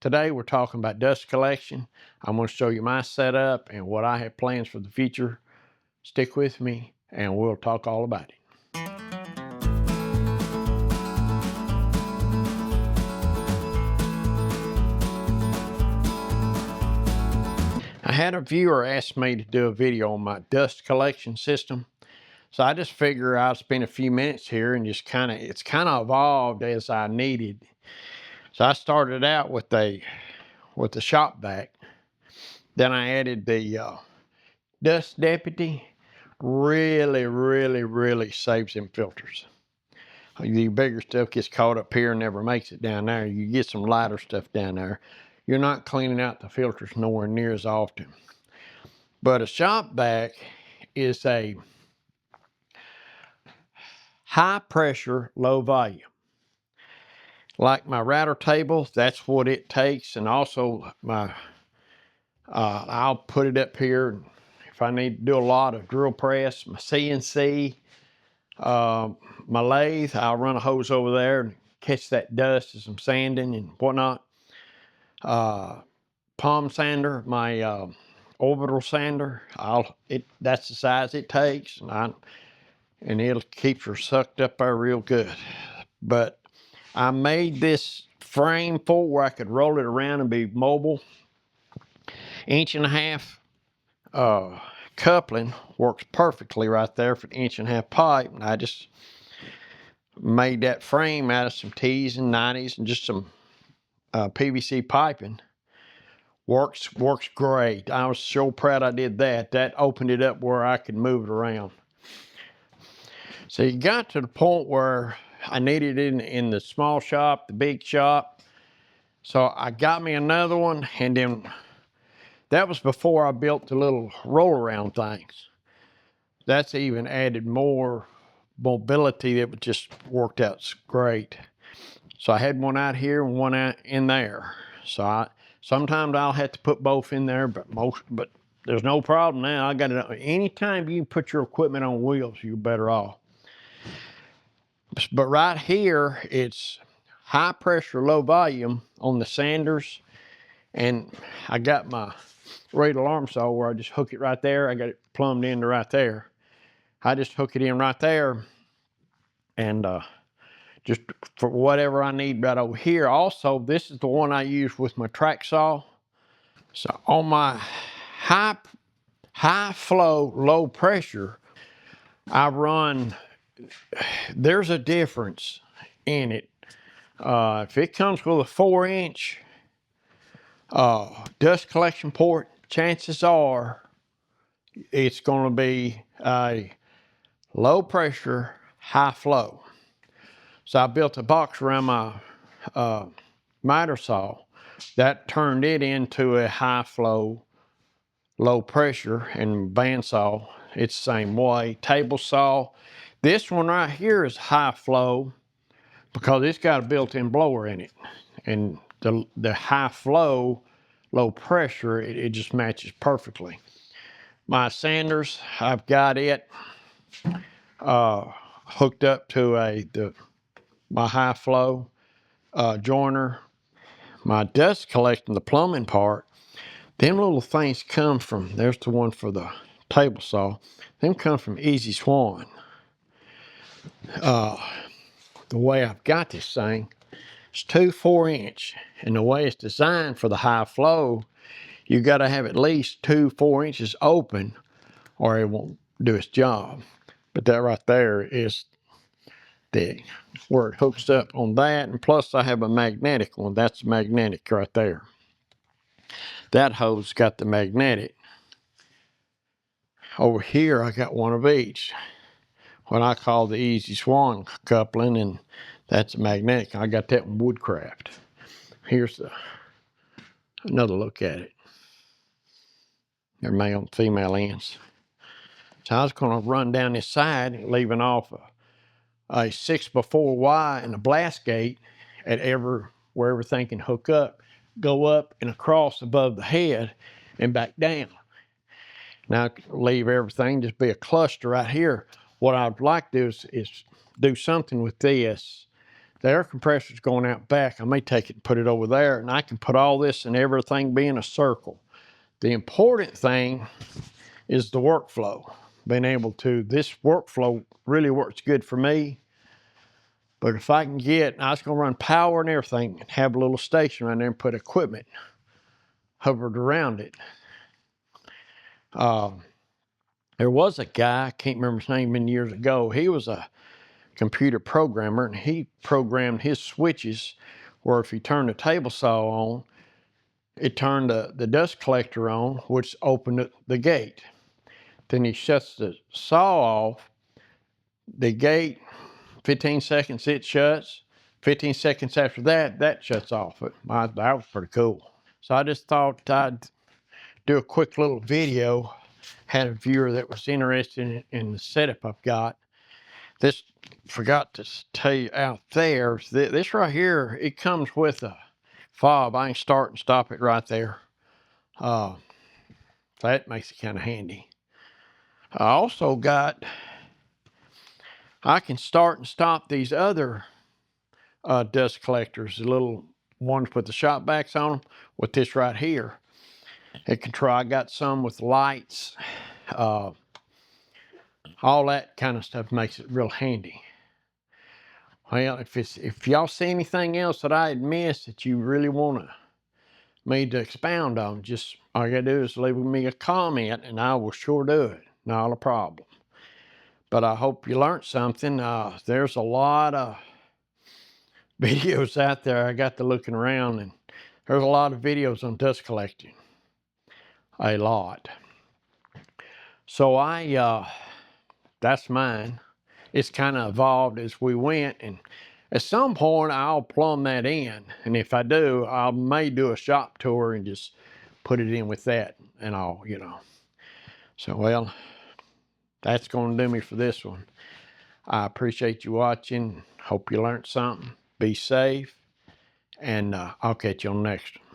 Today we're talking about dust collection. I'm going to show you my setup and what I have plans for the future. Stick with me and we'll talk all about it. I had a viewer ask me to do a video on my dust collection system. So I just figure I'll spend a few minutes here and just it's kind of evolved as I needed. So I started out with the shop vac. Then I added the dust deputy. Really saves them filters. The bigger stuff gets caught up here and never makes it down there. You get some lighter stuff down there. You're not cleaning out the filters nowhere near as often. But a shop vac is a high pressure, low volume. Like my router table, that's what it takes. And also my, I'll put it up here if I need to do a lot of drill press, my CNC, my lathe, I'll run a hose over there and catch that dust as I'm sanding and whatnot. Palm sander, my orbital sander, that's the size it takes, and it'll keep her sucked up there real good. But I made this frame for where I could roll it around and be mobile. 1.5 inch coupling works perfectly right there for the 1.5 inch pipe. And I just made that frame out of some T's and 90s and just some PVC piping. Works great. I was so proud I did that. That opened it up where I could move it around. So you got to the point where I needed it in the small shop, the big shop. So I got me another one, and then that was before I built the little roll around things. That's even added more mobility. That just worked out great. So I had one out here and one out in there. So sometimes I'll have to put both in there, but there's no problem now. I got it. Anytime you put your equipment on wheels, you're better off. But right here, it's high pressure, low volume on the sanders. And I got my radial arm saw where I just hook it right there. I got it plumbed into right there. I just hook it in right there and just for whatever I need right over here. Also, this is the one I use with my track saw. So on my high flow, low pressure, I run, there's a difference in it. If it comes with a 4-inch dust collection port, chances are it's going to be a low pressure, high flow. So I built a box around my miter saw that turned it into a high flow, low pressure, and bandsaw, it's the same way. Table saw. This one right here is high flow because it's got a built-in blower in it. And the high flow, low pressure, it just matches perfectly. My sanders, I've got it hooked up to my high flow joiner. My dust collecting, the plumbing part, them little things come from, there's the one for the table saw, them come from IZZY Swan. The way I've got this thing, it's 2 4-inch, and the way it's designed for the high flow, you got to have at least 2 4 inches open or it won't do its job. But that right there is where it hooks up on that, and plus I have a magnetic one. That's magnetic right there. That hose got the magnetic. Over here I got one of each, what I call the IZZY Swan coupling, and that's a magnetic. I got that in Woodcraft. Here's another look at it. They're male and female ends. So I was going to run down this side, leaving off a 6x4Y and a blast gate at where everything can hook up, go up and across above the head and back down. Now I can leave everything, just be a cluster right here. What I'd like to do is do something with this The air compressor's going out back. I may take it and put it over there, and I can put all this and everything be in a circle. The important thing is the workflow. Being able to, this workflow really works good for me. But if I can get, I was going to run power and everything and have a little station right there and put equipment hovered around it. There was a guy, I can't remember his name, many years ago. He was a computer programmer, and he programmed his switches where if he turned the table saw on, it turned the dust collector on, which opened the gate. Then he shuts the saw off, the gate, 15 seconds it shuts. 15 seconds after that, that shuts off. That was pretty cool. So I just thought I'd do a quick little video. Had a viewer that was interested in the setup I've got. This, forgot to tell you out there, this right here, it comes with a fob. I can start and stop it right there. That makes it kind of handy. I also got, I can start and stop these other dust collectors, the little ones with the shop backs on them, with this right here. It can try, I got some with lights, all that kind of stuff makes it real handy. Well, if y'all see anything else that I had missed that you really want me to expound on, just all you gotta do is leave me a comment and I will sure do it. Not a problem. But I hope you learned something. There's a lot of videos out there. I got to looking around, and there's a lot of videos on dust collecting. A lot. So that's mine. It's kind of evolved as we went, and at some point I'll plumb that in, and if I do, I may do a shop tour and just put it in with that and all, you know. So, well, that's going to do me for this one. I appreciate you watching. Hope you learned something. Be safe, and I'll catch you on the next one.